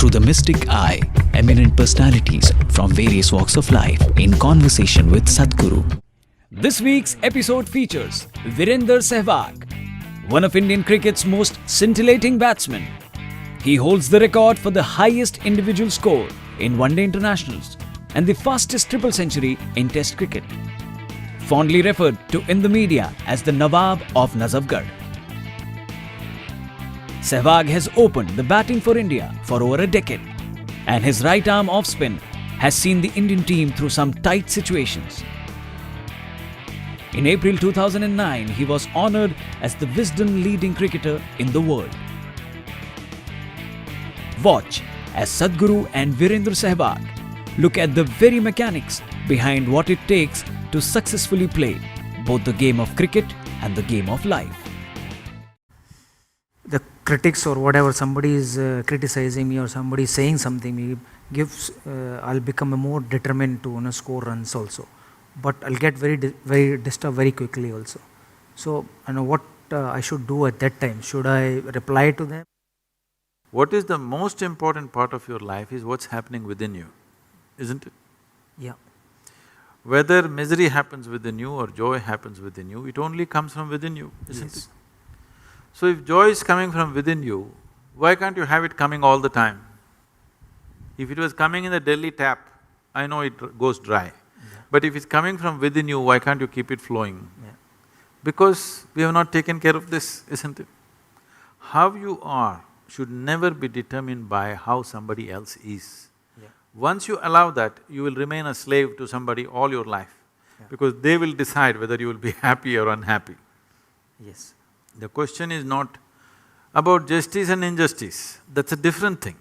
through the mystic eye, eminent personalities from various walks of life in conversation with Sadhguru. This week's episode features Virendrasehwag, one of Indian cricket's most scintillating batsmen. He holds the record for the highest individual score in one-day internationals and the fastest triple century in Test cricket. Fondly referred to in the media as the Nawab of Nazafgarh. Sehwag has opened the batting for India for over a decade, and his right arm off spin has seen the Indian team through some tight situations. In April 2009, he was honoured as the wisdom leading cricketer in the world. Watch as Sadhguru and Virendrasehwag look at the very mechanics behind what it takes to successfully play both the game of cricket and the game of life. The critics or whatever, somebody is criticizing me or somebody is saying something, me gives, I'll become more determined to score runs also. But I'll get very disturbed very quickly also. So what I should do at that time? Should I reply to them? What is the most important part of your life is what's happening within you, isn't it? Yeah. Whether misery happens within you or joy happens within you, it only comes from within you, isn't it? So if joy is coming from within you, why can't you have it coming all the time? If it was coming in the Delhi tap, I know it goes dry. But if it's coming from within you, why can't you keep it flowing? Because we have not taken care of this, isn't it? How you are should never be determined by how somebody else is. Once you allow that, you will remain a slave to somebody all your life, because they will decide whether you will be happy or unhappy. Yes. The question is not about justice and injustice, that's a different thing.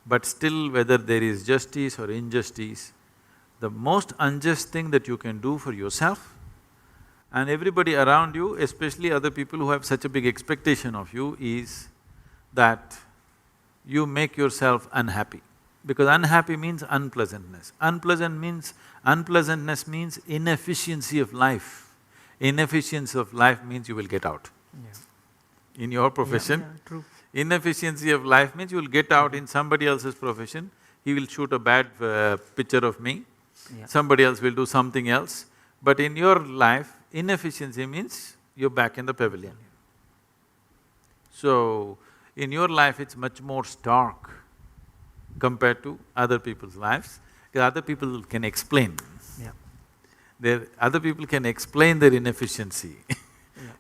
But still, whether there is justice or injustice, the most unjust thing that you can do for yourself and everybody around you, especially other people who have such a big expectation of you, is that you make yourself unhappy. Because unhappy means unpleasantness. Unpleasantness means inefficiency of life. Inefficiency of life means you will get out. In your profession, true. Inefficiency of life means you will get out in somebody else's profession. He will shoot a bad picture of me, somebody else will do something else. But in your life, inefficiency means you're back in the pavilion. So, in your life it's much more stark compared to other people's lives, because other people can explain. Other people can explain their inefficiency.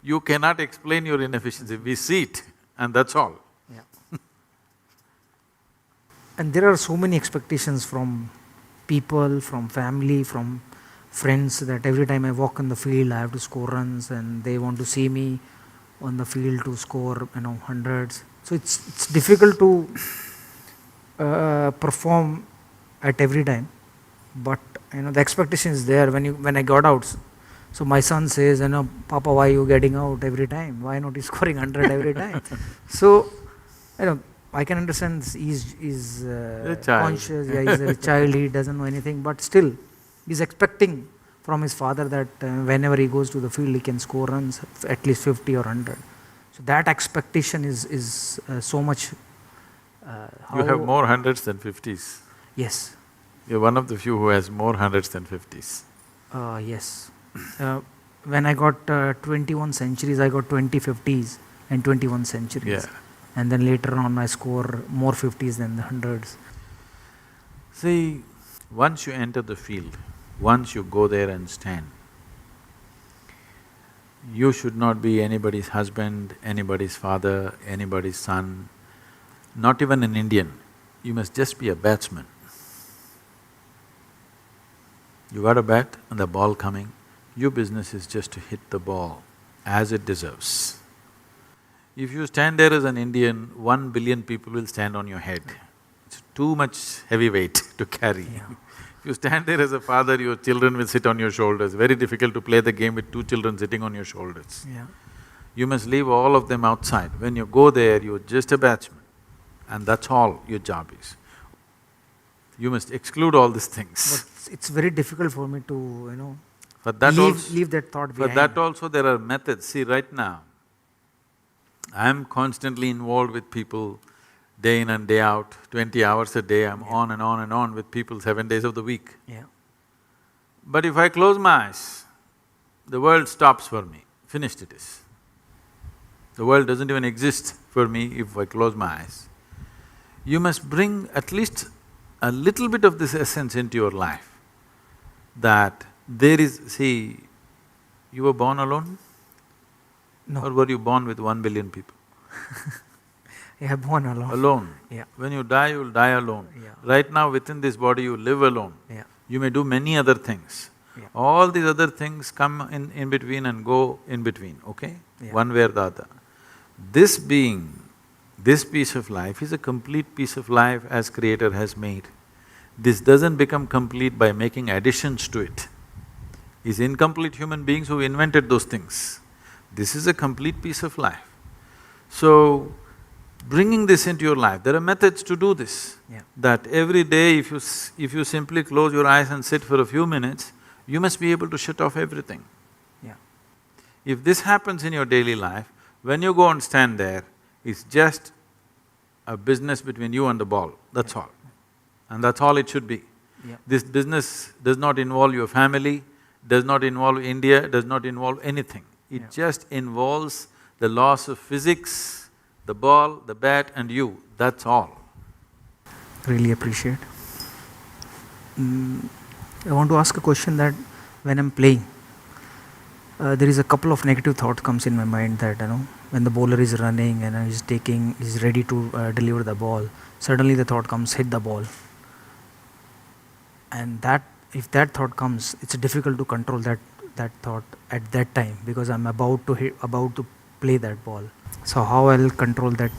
You cannot explain your inefficiency, we see it and that's all. And there are so many expectations from people, from family, from friends, that every time I walk on the field I have to score runs, and they want to see me on the field to score, hundreds. So it's difficult to perform at every time, but the expectation is there when I got out. So my son says, Papa, why are you getting out every time? Why not you scoring 100 every time? So, I can understand he's conscious, he's a child, he doesn't know anything, but still he's expecting from his father that whenever he goes to the field he can score runs, at least 50 or 100. So that expectation is so much… You have more hundreds than fifties. Yes. You're one of the few who has more hundreds than fifties. Yes. When I got 21 centuries, I got 20 50s and 21 centuries. And then later on I score more 50s than the hundreds. See, once you enter the field, once you go there and stand, you should not be anybody's husband, anybody's father, anybody's son, not even an Indian. You must just be a batsman. You got a bat and the ball coming, your business is just to hit the ball as it deserves. If you stand there as an Indian, 1 billion people will stand on your head. It's too much heavy weight to carry. If you stand there as a father, your children will sit on your shoulders. Very difficult to play the game with 2 children sitting on your shoulders. You must leave all of them outside. When you go there, you're just a batsman, and that's all your job is. You must exclude all these things. But it's very difficult for me to, For that leave that thought behind. For that also there are methods. See, right now, I am constantly involved with people day in and day out, 20 hours a day, I'm on and on and on with people 7 days of the week. Yeah. But if I close my eyes, the world stops for me, finished it is. The world doesn't even exist for me if I close my eyes. You must bring at least a little bit of this essence into your life, that there is… See, you were born alone? No. Or were you born with 1 billion people? Yeah, born alone. Alone. Yeah. When you die, you'll die alone. Yeah. Right now, within this body, you live alone. Yeah. You may do many other things. Yeah. All these other things come in between and go in between, okay? Yeah. One way or the other. This being, this piece of life is a complete piece of life as Creator has made. This doesn't become complete by making additions to it. It's incomplete human beings who invented those things. This is a complete piece of life. So, bringing this into your life, there are methods to do this. Yeah. That every day if you simply close your eyes and sit for a few minutes, you must be able to shut off everything. Yeah. If this happens in your daily life, when you go and stand there, it's just a business between you and the ball, that's all. And that's all it should be. Yeah. This business does not involve your family, does not involve India, does not involve anything. It just involves the laws of physics, the ball, the bat and you, that's all. Really appreciate. I want to ask a question that when I'm playing, there is a couple of negative thoughts comes in my mind that, when the bowler is running and he's ready to deliver the ball, suddenly the thought comes, hit the ball. And if that thought comes, it's difficult to control that thought at that time because I'm about to play that ball. So how I'll control that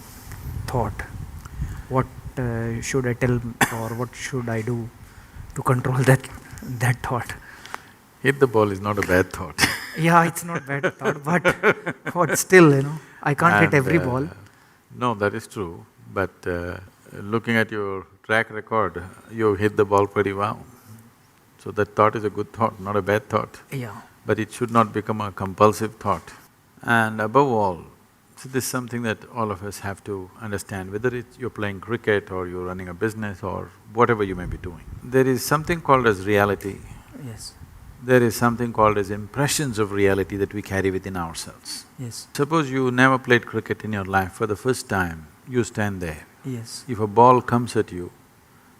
thought? What should I tell or what should I do to control that thought? Hit the ball is not a bad thought. Yeah, it's not bad thought, but still, I can't hit every ball. No, that is true, but looking at your track record, you hit the ball pretty well. So that thought is a good thought, not a bad thought. Yeah. But it should not become a compulsive thought. And above all, so this is something that all of us have to understand, whether it's you're playing cricket or you're running a business or whatever you may be doing. There is something called as reality. Yes. There is something called as impressions of reality that we carry within ourselves. Yes. Suppose you never played cricket in your life, for the first time, you stand there. Yes. If a ball comes at you,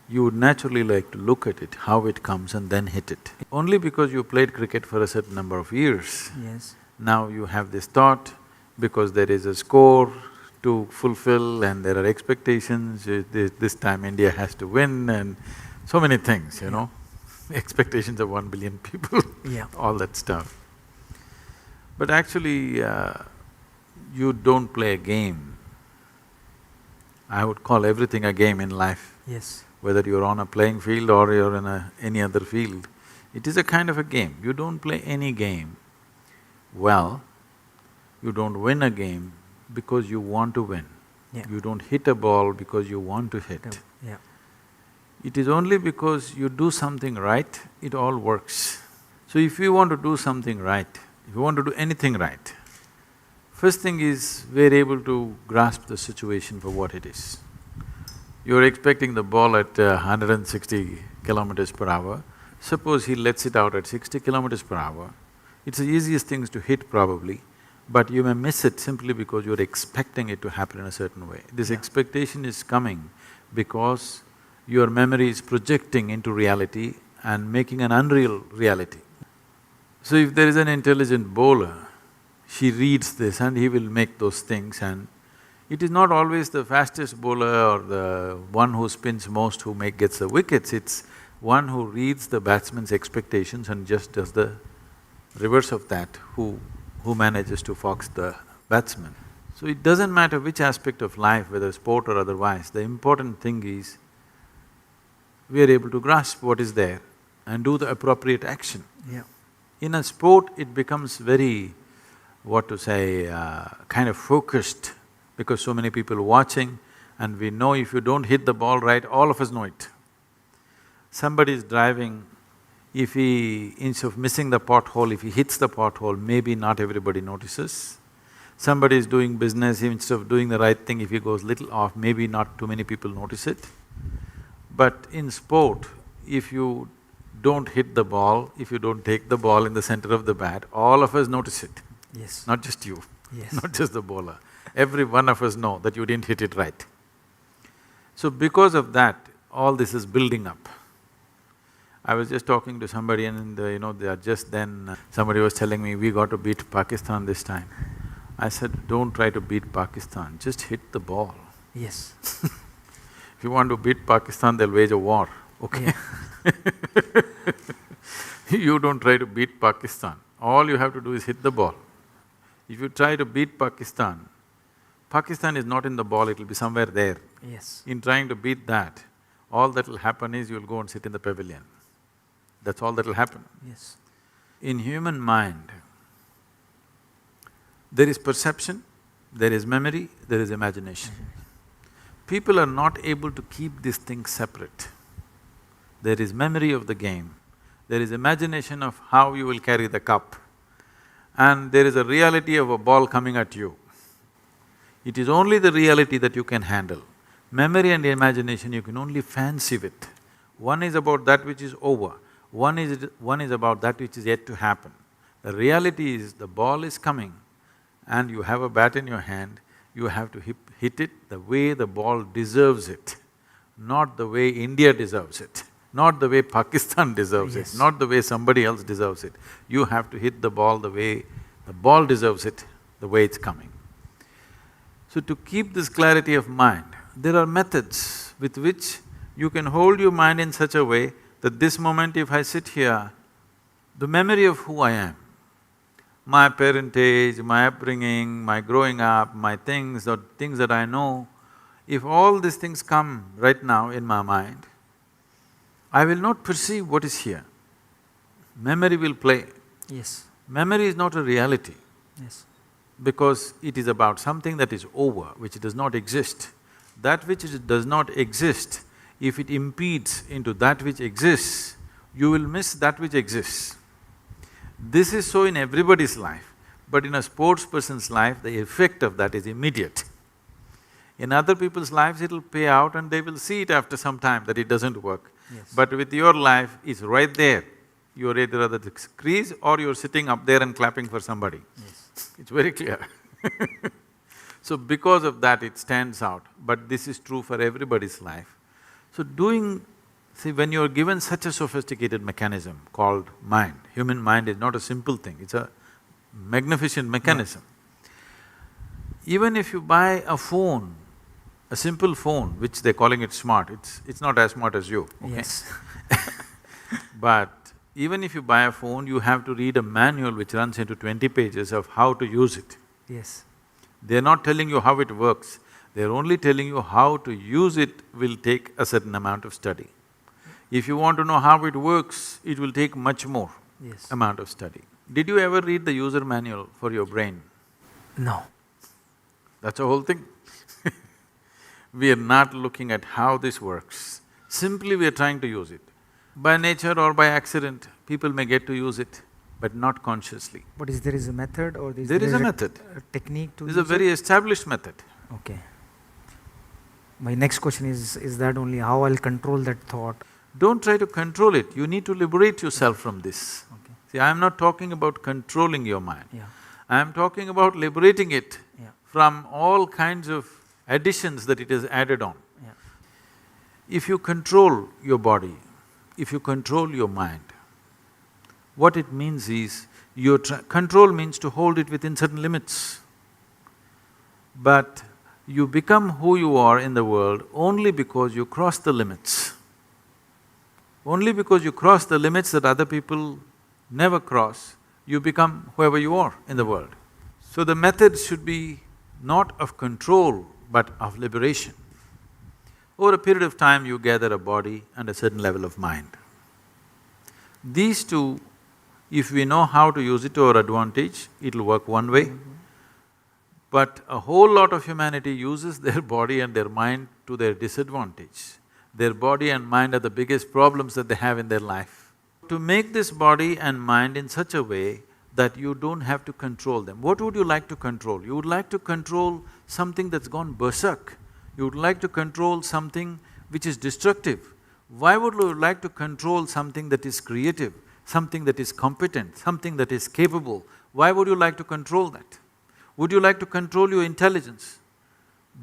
you would naturally like to look at it, how it comes and then hit it. Only because you played cricket for a certain number of years, Yes. now you have this thought, because there is a score to fulfill and there are expectations, this time India has to win and so many things, expectations of 1 billion people, Yeah. all that stuff. But actually, you don't play a game. I would call everything a game in life. Yes. Whether you're on a playing field or you're in any other field, it is a kind of a game. You don't play any game well, you don't win a game because you want to win. Yeah. You don't hit a ball because you want to hit. Yeah. It is only because you do something right, it all works. So if you want to do something right, if you want to do anything right, first thing is we're able to grasp the situation for what it is. You're expecting the ball at 160 kilometers per hour, suppose he lets it out at 60 kilometers per hour, it's the easiest things to hit probably, but you may miss it simply because you're expecting it to happen in a certain way. This expectation is coming because your memory is projecting into reality and making an unreal reality. So if there is an intelligent bowler, she reads this and he will make those things, and it is not always the fastest bowler or the one who spins most who gets the wickets, it's one who reads the batsman's expectations and just does the reverse of that, who manages to fox the batsman. So it doesn't matter which aspect of life, whether sport or otherwise, the important thing is we are able to grasp what is there and do the appropriate action. Yeah. In a sport, it becomes very, kind of focused because so many people watching, and we know if you don't hit the ball right, all of us know it. Somebody is driving, if he, instead of missing the pothole, if he hits the pothole, maybe not everybody notices. Somebody is doing business, instead of doing the right thing, if he goes little off, maybe not too many people notice it. But in sport, if you don't hit the ball, if you don't take the ball in the center of the bat, all of us notice it. Yes. Not just you, Yes. not just the bowler. Every one of us know that you didn't hit it right. So because of that, all this is building up. I was just talking to somebody and they are just then… somebody was telling me, we got to beat Pakistan this time. I said, don't try to beat Pakistan, just hit the ball. Yes. If you want to beat Pakistan, they'll wage a war, okay? Yeah. You don't try to beat Pakistan, all you have to do is hit the ball. If you try to beat Pakistan, Pakistan is not in the ball, it'll be somewhere there. Yes. In trying to beat that, all that'll happen is you'll go and sit in the pavilion. That's all that'll happen. Yes. In human mind, there is perception, there is memory, there is imagination. People are not able to keep these things separate. There is memory of the game, there is imagination of how you will carry the cup, and there is a reality of a ball coming at you. It is only the reality that you can handle. Memory and imagination, you can only fancy with. One is about that which is over, one is about that which is yet to happen. The reality is the ball is coming and you have a bat in your hand, you have to hit it the way the ball deserves it, not the way India deserves it, not the way Pakistan deserves Yes. it, not the way somebody else deserves it. You have to hit the ball the way the ball deserves it, the way it's coming. So to keep this clarity of mind, there are methods with which you can hold your mind in such a way that this moment if I sit here, the memory of who I am, my parentage, my upbringing, my growing up, my things, or things that I know, if all these things come right now in my mind, I will not perceive what is here. Memory will play. Yes. Memory is not a reality Yes. because it is about something that is over, which does not exist. That which does not exist, if it impedes into that which exists, you will miss that which exists. This is so in everybody's life, but in a sports person's life, the effect of that is immediate. In other people's lives, it'll pay out and they will see it after some time that it doesn't work. Yes. But with your life, it's right there. You're either at the crease or you're sitting up there and clapping for somebody. Yes. It's very clear. So because of that, it stands out, but this is true for everybody's life. So see, when you're given such a sophisticated mechanism called mind, human mind is not a simple thing, it's a magnificent mechanism. Yeah. Even if you buy a phone, a simple phone, which they're calling it smart, it's not as smart as you, okay? Yes. But even if you buy a phone, you have to read a manual which runs into 20 pages of how to use it. Yes. They're not telling you how it works, they're only telling you how to use it will take a certain amount of study. If you want to know how it works, it will take much more Yes. amount of study. Did you ever read the user manual for your brain? No. That's the whole thing. We are not looking at how this works, simply we are trying to use it. By nature or by accident, people may get to use it, but not consciously. But there is a method or There is a method. a technique to This is a use very it? established method. Okay. My next question is that only how I'll control that thought? Don't try to control it, you need to liberate yourself from this. Okay. See, I'm not talking about controlling your mind. Yeah. I'm talking about liberating it Yeah. from all kinds of additions that it has added on. Yeah. If you control your body, if you control your mind, what it means is, control means to hold it within certain limits. But you become who you are in the world only because you cross the limits. Only because you cross the limits that other people never cross, you become whoever you are in the world. So the method should be not of control, but of liberation. Over a period of time, you gather a body and a certain level of mind. These two, if we know how to use it to our advantage, it'll work one way. But a whole lot of humanity uses their body and their mind to their disadvantage. Their body and mind are the biggest problems that they have in their life. To make this body and mind in such a way that you don't have to control them. What would you like to control? You would like to control something that's gone berserk. You would like to control something which is destructive. Why would you like to control something that is creative, something that is competent, something that is capable? Why would you like to control that? Would you like to control your intelligence?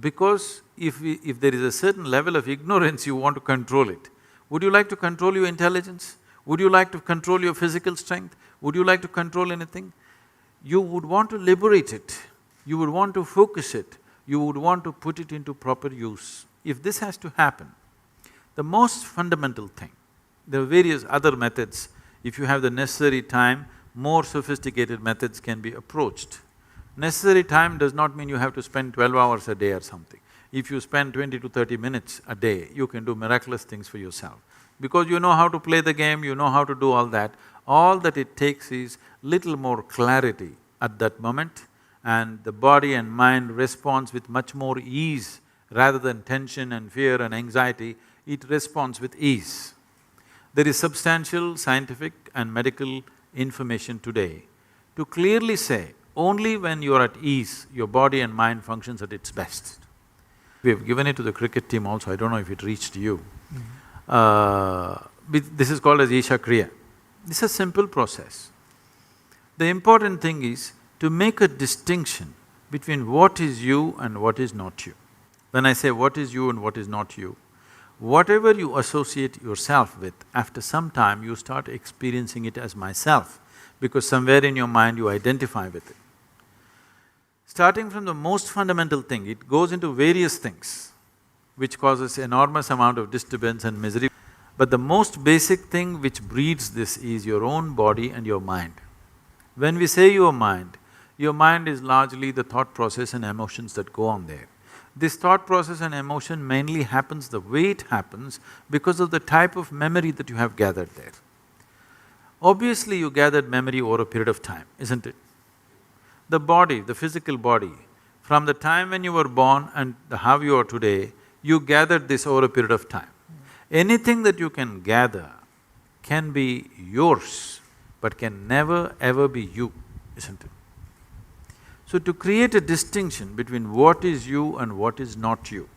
Because if there is a certain level of ignorance, you want to control it. Would you like to control your intelligence? Would you like to control your physical strength? Would you like to control anything? You would want to liberate it, you would want to focus it, you would want to put it into proper use. If this has to happen, the most fundamental thing, there are various other methods. If you have the necessary time, more sophisticated methods can be approached. Necessary time does not mean you have to spend 12 hours a day or something. If you spend 20 to 30 minutes a day, you can do miraculous things for yourself. Because you know how to play the game, you know how to do all that it takes is little more clarity at that moment, and the body and mind responds with much more ease rather than tension and fear and anxiety, it responds with ease. There is substantial scientific and medical information today to clearly say, only when you are at ease, your body and mind functions at its best. We have given it to the cricket team also, I don't know if it reached you. This is called as Isha Kriya. This is a simple process. The important thing is to make a distinction between what is you and what is not you. When I say what is you and what is not you, whatever you associate yourself with, after some time you start experiencing it as myself, because somewhere in your mind you identify with it. Starting from the most fundamental thing, it goes into various things, which causes enormous amount of disturbance and misery. But the most basic thing which breeds this is your own body and your mind. When we say your mind is largely the thought process and emotions that go on there. This thought process and emotion mainly happens the way it happens because of the type of memory that you have gathered there. Obviously, you gathered memory over a period of time, isn't it? The body, the physical body, from the time when you were born and how you are today, you gathered this over a period of time. Anything that you can gather can be yours, but can never ever be you, isn't it? So to create a distinction between what is you and what is not you,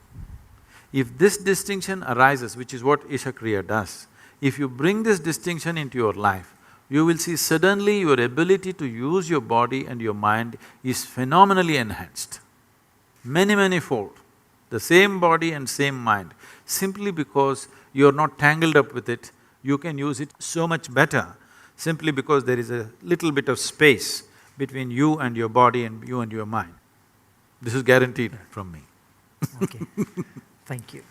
if this distinction arises, which is what Isha Kriya does, if you bring this distinction into your life, you will see suddenly your ability to use your body and your mind is phenomenally enhanced, many fold. The same body and same mind, simply because you're not tangled up with it, you can use it so much better, simply because there is a little bit of space between you and your body and you and your mind. This is guaranteed from me. Okay, thank you.